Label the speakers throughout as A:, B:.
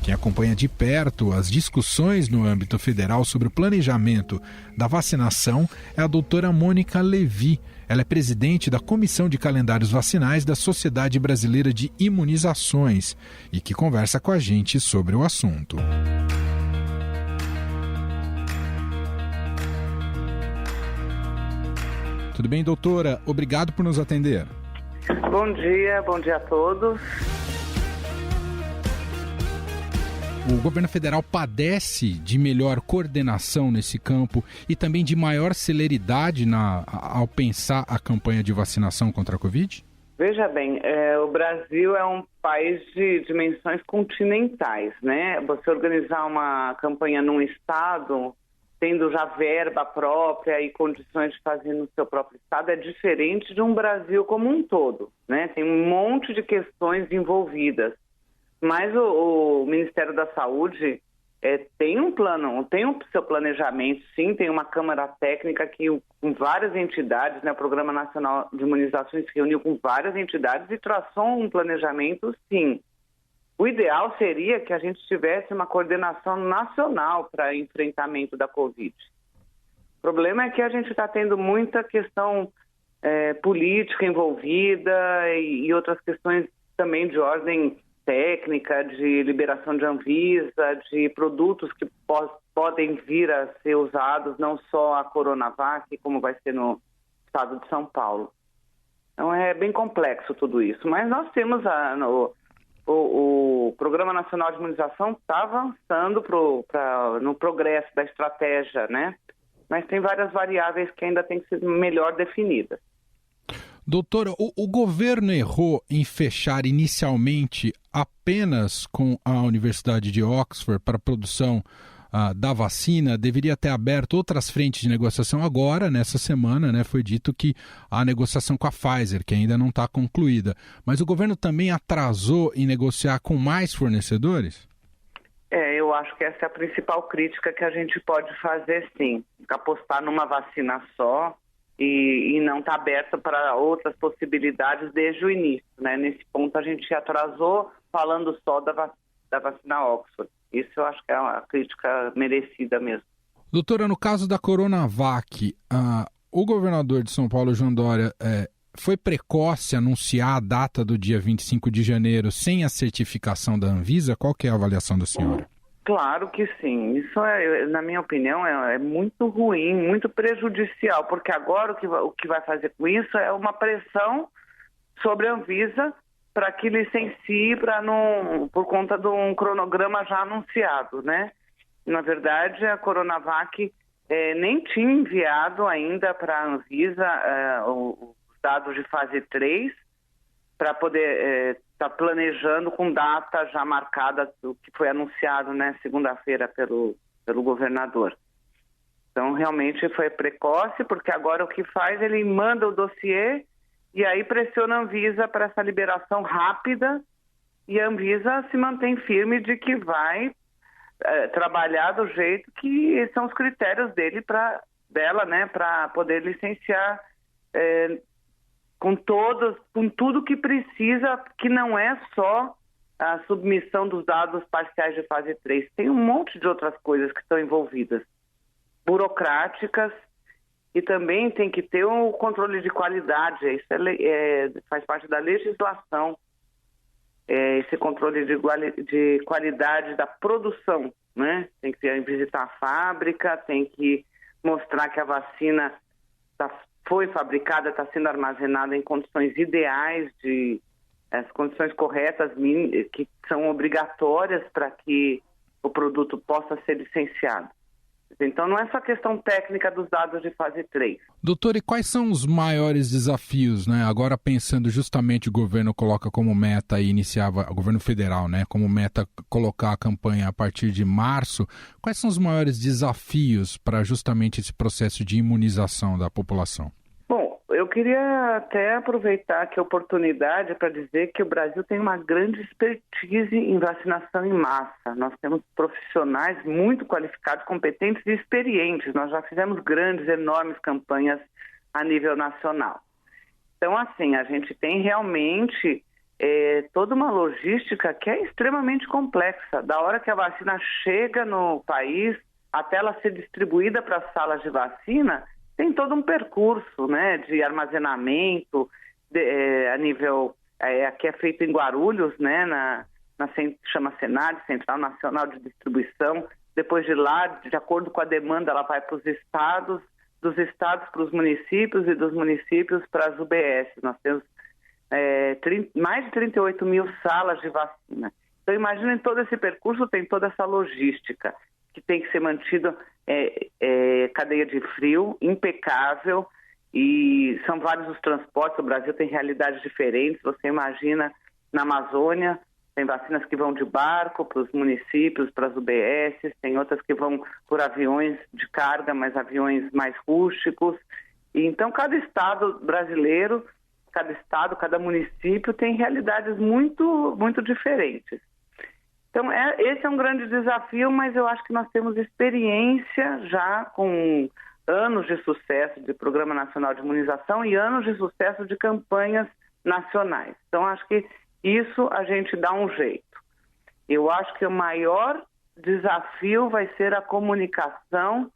A: Quem acompanha de perto as discussões no âmbito federal sobre o planejamento da vacinação é a doutora Mônica Levi. Ela é presidente da Comissão de Calendários Vacinais da Sociedade Brasileira de Imunizações e que conversa com a gente sobre o assunto. Tudo bem, doutora? Obrigado por nos atender.
B: Bom dia a todos.
A: O governo federal padece de melhor coordenação nesse campo e também de maior celeridade ao pensar a campanha de vacinação contra a Covid?
B: Veja bem, o Brasil é um país de dimensões continentais, né? Você organizar uma campanha num estado, tendo já verba própria e condições de fazer no seu próprio estado, é diferente de um Brasil como um todo, né? Tem um monte de questões envolvidas. Mas o Ministério da Saúde tem um plano, tem o seu planejamento, sim, tem uma Câmara Técnica que com várias entidades, né, o Programa Nacional de Imunizações se reuniu com várias entidades e traçou um planejamento, sim. O ideal seria que a gente tivesse uma coordenação nacional para enfrentamento da Covid. O problema é que a gente está tendo muita questão política envolvida e outras questões também de ordem técnica, de liberação de Anvisa, de produtos que podem vir a ser usados, não só a Coronavac, como vai ser no estado de São Paulo. Então é bem complexo tudo isso. Mas nós temos o Programa Nacional de Imunização está avançando no progresso da estratégia, né? Mas tem várias variáveis que ainda têm que ser melhor definidas.
A: Doutora, o governo errou em fechar inicialmente apenas com a Universidade de Oxford para a produção da vacina. Deveria ter aberto outras frentes de negociação agora, nessa semana, né? Foi dito que a negociação com a Pfizer, que ainda não está concluída. Mas o governo também atrasou em negociar com mais fornecedores?
B: Eu acho que essa é a principal crítica que a gente pode fazer, sim. Apostar numa vacina só e não está aberta para outras possibilidades desde o início, né? Nesse ponto a gente atrasou falando só da vacina Oxford. Isso eu acho que é uma crítica merecida mesmo.
A: Doutora, no caso da Coronavac, o governador de São Paulo, João Dória, foi precoce anunciar a data do dia 25 de janeiro sem a certificação da Anvisa? Qual que é a avaliação da senhora?
B: Claro que sim. Isso, na minha opinião, é muito ruim, muito prejudicial, porque agora o que vai fazer com isso é uma pressão sobre a Anvisa para que licencie por conta de um cronograma já anunciado, né? Na verdade, a Coronavac nem tinha enviado ainda para a Anvisa os dados de fase 3 para poder estar planejando com data já marcada, o que foi anunciado, né, segunda-feira pelo governador. Então, realmente foi precoce, porque agora o que faz, ele manda o dossiê e aí pressiona a Anvisa para essa liberação rápida e a Anvisa se mantém firme de que vai trabalhar do jeito que são os critérios dela, né, para poder licenciar com tudo que precisa, que não é só a submissão dos dados parciais de fase 3. Tem um monte de outras coisas que estão envolvidas, burocráticas, e também tem que ter um controle de qualidade. Isso faz parte da legislação, esse controle de qualidade da produção, né? Tem que visitar a fábrica, tem que mostrar que a vacina foi fabricada, está sendo armazenada em condições ideais, as condições corretas, que são obrigatórias para que o produto possa ser licenciado. Então não é só questão técnica dos dados de fase 3.
A: Doutor, e quais são os maiores desafios, né? Agora pensando justamente o governo coloca como meta e iniciava, o governo federal, né? Como meta colocar a campanha a partir de março. Quais são os maiores desafios para justamente esse processo de imunização da população?
B: Bom, eu queria até aproveitar aqui a oportunidade para dizer que o Brasil tem uma grande expertise em vacinação em massa. Nós temos profissionais muito qualificados, competentes e experientes. Nós já fizemos grandes, enormes campanhas a nível nacional. Então, assim, a gente tem realmente toda uma logística que é extremamente complexa. Da hora que a vacina chega no país até ela ser distribuída para as salas de vacina, tem todo um percurso, né, de armazenamento a nível que é feito em Guarulhos, né, chama Senad, Central Nacional de Distribuição. Depois de lá, de acordo com a demanda, ela vai para os estados, dos estados para os municípios e dos municípios para as UBS. Nós temos mais de 38 mil salas de vacina. Então, imaginem todo esse percurso, tem toda essa logística que tem que ser mantida, cadeia de frio, impecável, e são vários os transportes. O Brasil tem realidades diferentes. Você imagina, na Amazônia, tem vacinas que vão de barco para os municípios, para as UBS, tem outras que vão por aviões de carga, mas aviões mais rústicos. E então, cada estado brasileiro, cada município tem realidades muito, muito diferentes. Então, esse é um grande desafio, mas eu acho que nós temos experiência já com anos de sucesso de Programa Nacional de Imunização e anos de sucesso de campanhas nacionais. Então, acho que isso a gente dá um jeito. Eu acho que o maior desafio vai ser a comunicação,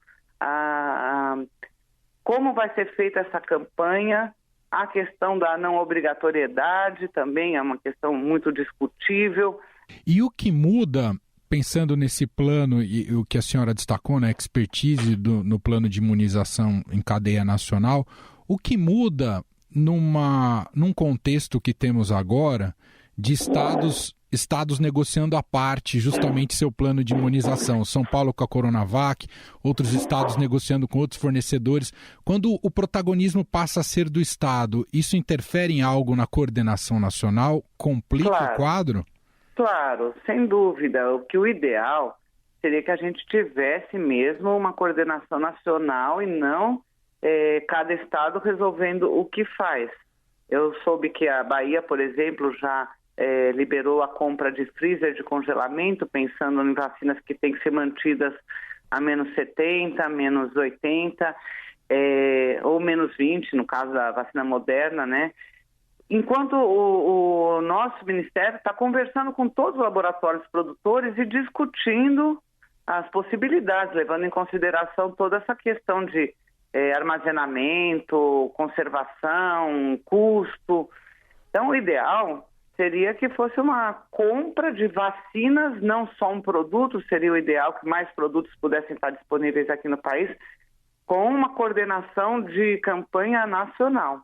B: como vai ser feita essa campanha. A questão da não obrigatoriedade também é uma questão muito discutível.
A: E o que muda, pensando nesse plano, e o que a senhora destacou, na expertise no plano de imunização em cadeia nacional, o que muda num contexto que temos agora de estados negociando à parte justamente seu plano de imunização? São Paulo com a Coronavac, outros estados negociando com outros fornecedores. Quando o protagonismo passa a ser do Estado, isso interfere em algo na coordenação nacional? Complica o quadro?
B: Claro, sem dúvida. O ideal seria que a gente tivesse mesmo uma coordenação nacional e não cada estado resolvendo o que faz. Eu soube que a Bahia, por exemplo, já liberou a compra de freezer de congelamento, pensando em vacinas que têm que ser mantidas a menos 70, menos 80, ou menos 20, no caso da vacina Moderna, né? Enquanto o nosso Ministério está conversando com todos os laboratórios produtores e discutindo as possibilidades, levando em consideração toda essa questão de armazenamento, conservação, custo. Então, o ideal seria que fosse uma compra de vacinas, não só um produto, seria o ideal que mais produtos pudessem estar disponíveis aqui no país, com uma coordenação de campanha nacional.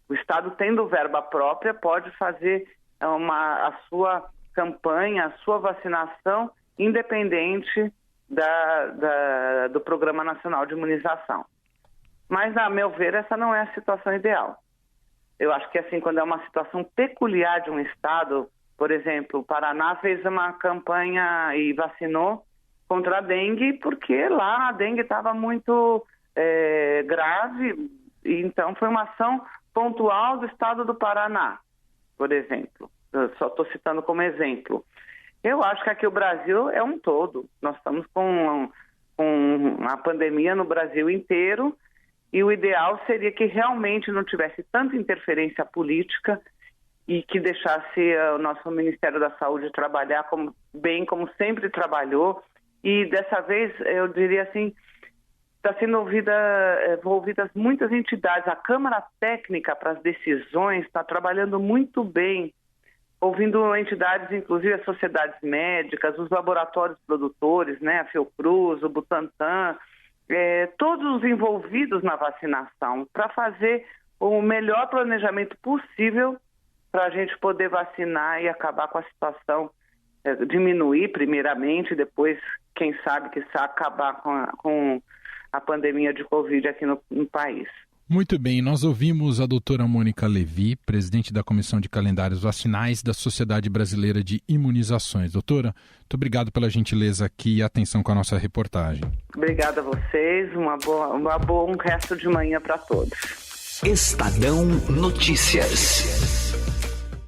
B: O Estado, tendo verba própria, pode fazer a sua campanha, a sua vacinação, independente do Programa Nacional de Imunização. Mas, a meu ver, essa não é a situação ideal. Eu acho que, assim, quando é uma situação peculiar de um estado, por exemplo, o Paraná fez uma campanha e vacinou contra a dengue, porque lá a dengue estava muito grave, e então foi uma ação pontual do estado do Paraná, por exemplo. Eu só estou citando como exemplo. Eu acho que aqui o Brasil é um todo. Nós estamos com a pandemia no Brasil inteiro, e o ideal seria que realmente não tivesse tanta interferência política e que deixasse o nosso Ministério da Saúde trabalhar como sempre trabalhou. E dessa vez, eu diria assim, está sendo envolvidas muitas entidades. A Câmara Técnica para as Decisões está trabalhando muito bem, ouvindo entidades, inclusive as sociedades médicas, os laboratórios produtores, né, a Fiocruz, o Butantan, todos os envolvidos na vacinação, para fazer o melhor planejamento possível para a gente poder vacinar e acabar com a situação, diminuir primeiramente, depois, quem sabe, acabar com a pandemia de Covid aqui no país.
A: Muito bem, nós ouvimos a doutora Mônica Levy, presidente da Comissão de Calendários Vacinais da Sociedade Brasileira de Imunizações. Doutora, muito obrigado pela gentileza aqui e atenção com a nossa reportagem.
B: Obrigada a vocês, um resto de manhã para todos.
C: Estadão Notícias.